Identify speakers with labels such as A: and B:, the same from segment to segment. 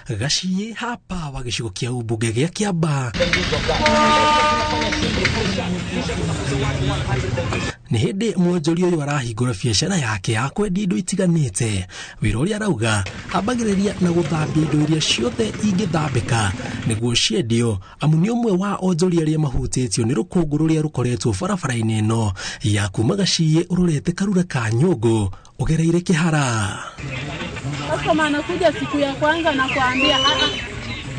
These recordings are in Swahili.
A: Gaciĩ hapa wa gĩcigo kĩa ũmbunge gĩa Kiambaa nĩ hĩndĩ mwonjoria ũyũ arahingũra biacara yake ya kwendia indo itiganĩte. Wĩra ũrĩa arauga ambagĩrĩria na gũthambia indo iria ciothe ingĩthambĩka nĩguo ciendio, amu nĩ ũmwe wa onjoria arĩa mahutĩtio nĩ rũkũngũ rũrĩa rũkoretwo barabara-inĩ ĩno ya kuma Gaciĩ ũrorete Karura ka Nyũngũ ũgereire Kĩhara.
B: Kama anakuja siku ya kwanza na kuambia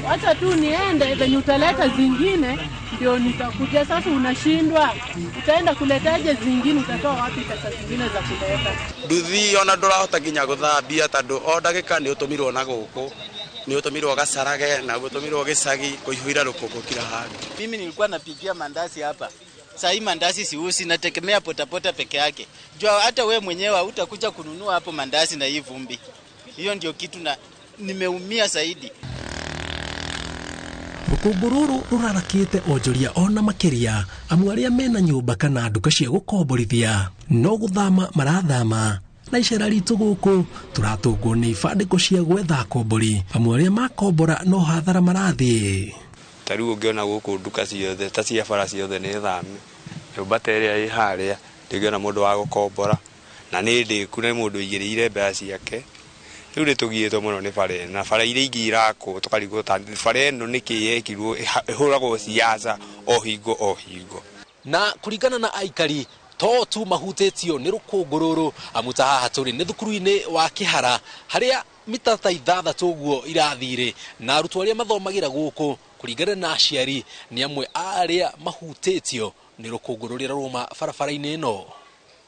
B: wacha tu niende, venye utaleta zingine ndio nitakuja. Sasa unashindwa, utaenda kuletaje zingine, utatoa wapi pesa zingine za kuleta?
C: Nduthi ona ndorahota nginya guthambia tondu o ndagika ni utumirwo na guku, ni utumirwo Gacarage na gutumirwo Gicagi kuihuira rukuku kila hali.
D: Mimi nilikuwa napikia mandazi hapa. Sasa hii mandazi siusi, nategemea potapota peke yake. Jua hata we mwenyewe utakuja kununua hapo mandazi na hii vumbi. Hiyo ndio kitu na nimeumia zaidi.
A: Rũkũngũ rũrũ rũrarakĩte onjoria ona makĩria, amu arĩa mena nyũmba kana nduka cia gũkomborithia no gũthama marathama. Na icera ritũ gũkũ tũratũngwo nĩ ibandĩko cia gwetha kombori, amu arĩa makombora no hathara marathiĩ.
C: Tarĩu ũngĩona gũkũ nduka ciothe ta cia bara ciothe nĩ thame. Nyũmba ta ĩrĩa ĩ harĩa ndĩngĩona mũndũ wa gũkombora, na nĩ ndĩku nĩ mũndũ igĩrĩire mbeca ciake. Rĩu nĩ tũgiĩtwo mũno nĩ bara na bara iria ingĩ irakwo tũkarigwo ta bara ĩno nĩkĩ yekirwo ĩhũragwo siasa o hingo.
A: Na kũringana na aikari to tu mahutĩtio nĩ rũkũngũ rũrũ, amu ta haha tũrĩ nĩ thukuru-inĩ wa Kĩhara harĩa mita ta 6 ũguo irathire, na arutwo arĩa mathomagĩra gũkũ kũringana na aciari nĩ amwe arĩa mahutĩtio nĩ rũkũngũ rũrĩa rũma barabara-inĩ ĩno.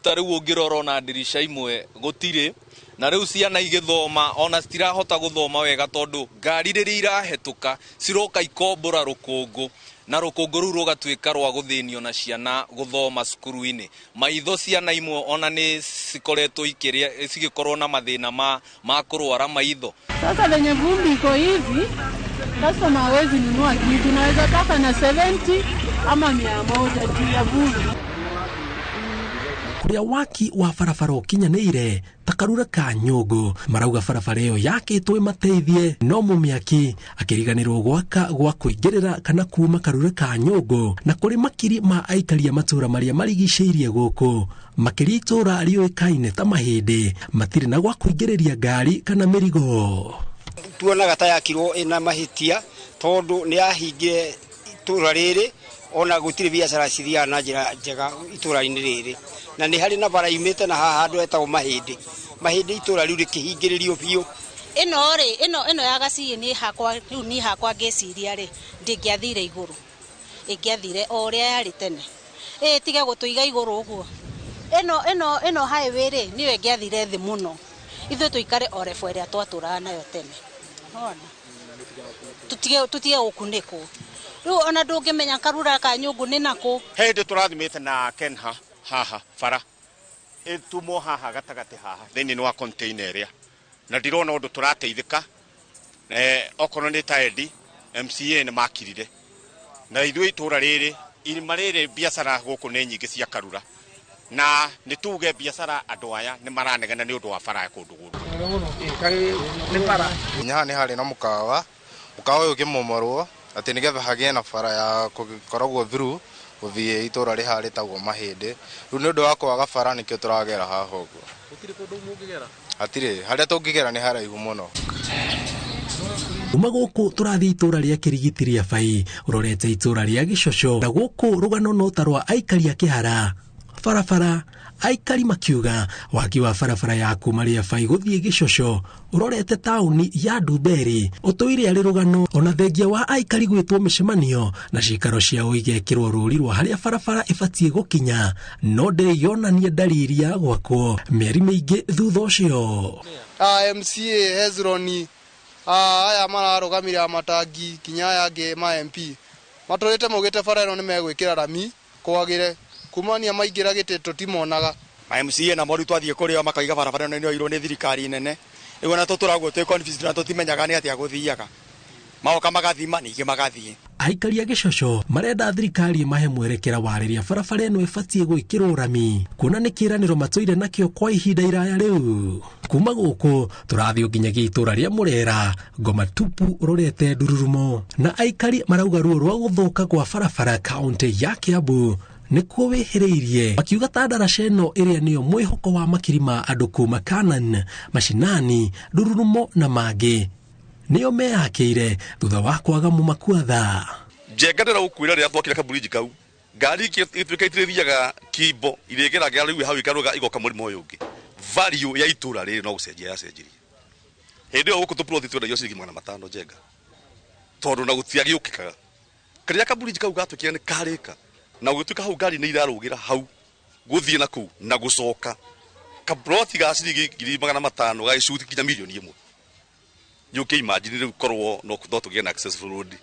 E: Tarĩu ũngĩrora na ndirisha imwe gũtirĩ, na rĩu ciana igĩthoma ona citirahota gũthoma wega tondu ngari rĩrĩa irahetũka ciroka ikombora rũkũngũ, na rũkũngũ rũu rũgatuĩka rwa gũthĩnio na ciana gũthoma cukuru-inĩ. Maitho ciana imwe ona nĩ cikoretwo cigĩkorwo na mathĩna ma kũrwara maitho.
B: Sasa venye vumbi iko hivi, customer hawezi nunua kitu, naweza taka na 70 ama 100 juu ya vumbi.
A: Kũrĩa waki wa barabara ũkinyanĩire ta Karura ka Nyũngũ marauga barabara ĩyo yakĩtwo ĩmateithie, no mũmĩaki akĩriganĩrwo gwaka gwa kũingĩrĩra kana kuma Karura ka Nyũngũ, na kũrĩ makiri ma aikari a matũra marĩa marigicĩirie gũkũ makĩria itũra rĩũĩkaine ta Mahĩndĩ matirĩ na gwa kũingĩrĩria ngari kana mĩrigo.
F: Tuonaga ta yakirwo ĩna mahĩtia tondu nĩ yahingire itũra rĩrĩ, ona gũtirĩ biacara cithiaga na njĩra njega itũra-inĩ rĩrĩ, na nĩ harĩ na bara imĩte na haha handũ hetagwo Mahĩndĩ itũra rĩu rĩkĩhingĩrĩrio biũ.
G: Ĩno ya Gaciĩ nĩ hakwa rĩu ni hakwa ngeciria rĩ ndĩngĩathire igũrũ, ĩngĩathire o ũrĩa yarĩ tene, tige gũtũiga igũrũ ũguo. Ĩno highway rĩ nĩyo ĩngĩathire thĩ mũno, ithuĩ tũikare o refu ĩrĩa twatũraga nayo tene. Tutige gũkunĩkwo rĩu, ona ndũngĩmenya Karura ka Nyũngũ nĩ nakũ.
H: Hĩndĩ tũrathimĩte na Kenha haha bara ĩtumwo haha gatagatĩ haha thĩinĩ wa container ĩrĩa, na ndirona ũndũ tũrateithĩka. Okorwo nĩ ta Edi MCA nĩ makirire, na ithuĩ itũra rĩrĩ irima rĩrĩ biacara gũkũ nĩ nyingĩ cia Karura, na nĩ tuge biacara andũ aya nĩ maranegana nĩ ũndũ wa bara ya kũndũ gũkũ.
I: Nyaha nĩ harĩ na mũkawa ũyũ ũkĩmomorwo atĩ nĩgetha hagĩe na bara ya gũkoragwo through gũthiĩ itũra rĩha rĩtagwo Mahĩndĩ. Rĩu nĩ ũndũ wa kwaga bara nĩkĩo tũragera haha ũguo.
E: Gũtirĩ kũndũ mũngĩgera? Hatirĩ,
I: harĩa tũngĩgera nĩ haraihu mũno.
A: Kuma gũkũ tũrathiĩ itũra rĩa Kĩrigiti rĩa Bai ũrorete itũra rĩa Gĩcocho, na gũkũ rũgano no ta rwa aikari a Kĩhara. Barabara aikari makiuga waki wa barabara ya kuma rĩa Bai gũthiĩ Gĩcocho ũrorete taũni ya Ndumberi ũtũire arĩ rũgano, ona thengia wa aikari gwĩtwo mĩcemanio na cikaro ciao igekĩrwo rũri rwa harĩa barabara ĩbatiĩ gũkinya, no ndĩyonania dalili ya gwakwo mĩeri mĩingĩ thutha ũcio.
J: MCA Hezroni aya mararũgamĩrĩra matangi kinya aya angĩ ma MP matũrĩte maugĩte bara ĩno nĩ megwĩkĩra rami kwagĩre kumania maingĩra gĩtĩ tũtimonaga.
H: MCA na moru twathiĩ kũrĩa makaiga barabara ĩno nĩyo nĩ thirikari nene, rĩu na tũtũragwo twĩ confused na tũtimenyaga nĩ atĩa gũthiaga, maoka magathima ningĩ magathiĩ.
A: aikari a Gicocho marenda thirikari mahe mwerekera wariria barabara eno ibatie gwikirwo rami kuona ni kiraniro matũire nakio kwa ihinda iraya riu. Kuma guku turathio nginyagia itura ria Murera ngoma tupu rorete ndururumo na aikari marauga ruo rwa guthuka kwa barabara kaunti ya Kiambu nikuo wihiriirie makiuga ta ndaraca eno iria niyo mwihoko wa makiri ma andu kuma Kanan, Mashinani, Ndururumo na mangi niyo meyakiire thutha wa kwaga mumakuatha.
K: Njenganira gukwira ria twakira kaburiji kau ngari itwika itirithiaga Kimbo irigeraga riu hau ikaruga igoka murimo uyu ungi value ya itura riri no gucenjia yacenjirie hindi yo guku tuproti twenda yo ciringi 500 njenga tondu na gutiagi ukikaga karia kaburiji kau gatwikia ni karika na gutwika hau ngari ni irarugira hau guthie na ku na gucoka kabroti ga ciringi 500 ga icuti kinya milioni 1 yuke imagine riu korwo no tugie na accessible road.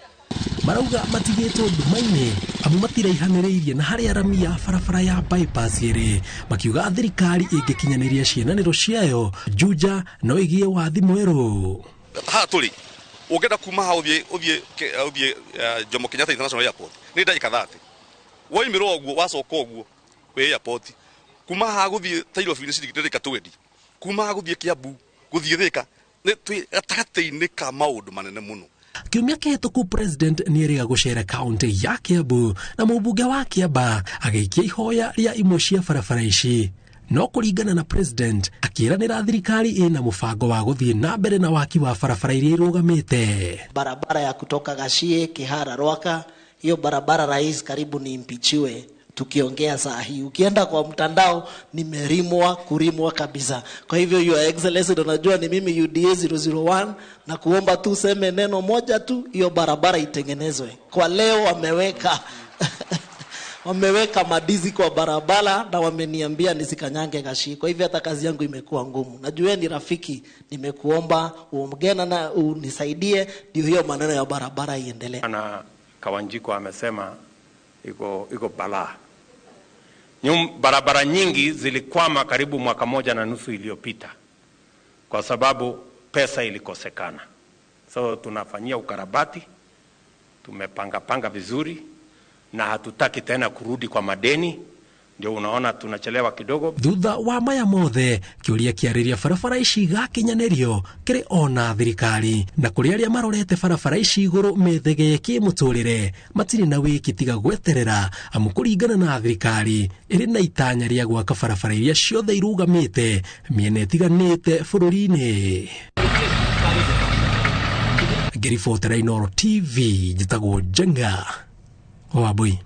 A: Marauga matigitwo ndumaine amu matiraihaniriirie na haria rami ya barabara ya bypass iri makiuga thirikari ingikinyaniria cienaniro ciayo Juja no igie wathi mweru.
K: Ha tuli ugenda kuma ha uthie Jomo Kenyatta International Airport ni ndagika 30 woimiro oguo wacoka oguo we airport kuma ha guthie Tairo Fini ciringi ndagika 20 kuma ha guthie Kiambu guthie Thika ni twi gatagati-ini ka maundu manene muno.
A: Kiumia kihituku president nieriga gucera kaunti ya Kiambu na mubunge wa Kiamba agaikia ihoya ria imwe cia barabara ici no kuringana na president akiranira thirikari ina mubango wa guthie na mbere na waki wa barabara iria irugamite.
L: Barabara ya kutoka Gashie Kihara Rwaka, hiyo barabara rais karibu ni impichiwe. Tukiongea saa hii ukienda kwa mtandao kurimwa kabisa. Kwa hivyo your excellency unajua ni mimi UDA 001 na kuomba tu seme neno moja tu, hiyo barabara itengenezwe. Kwa leo wameweka madizi kwa barabara na wameniambia nisikanyange Gashie. Kwa hivyo hata kazi yangu imekuwa ngumu. Najua ni rafiki, nimekuomba uongena na unisaidie ndio hiyo maneno ya barabara iendelee.
M: Na Kawanjiko amesema iko balaa. Barabara nyingi zilikwama karibu 1.5 iliyopita kwa sababu pesa ilikosekana. So tunafanyia ukarabati, tumepanga vizuri na hatutaki tena kurudi kwa madeni. Ndio unaona tunachelewa kidogo.
A: Thutha wa maya mothe kiuria kiariria barabara ici gakinyanirio kiri ona thirikari na kuri aria marorete barabara ici iguru methegeye kimuturire matiri na wiki tiga gweterera amu kuringana na thirikari iri na itanya ria gwaka barabara iria ciothe irugamite miene itiganite bururi-ini. Ngiribotera Inooro TV njitagwo Njenga Wambui.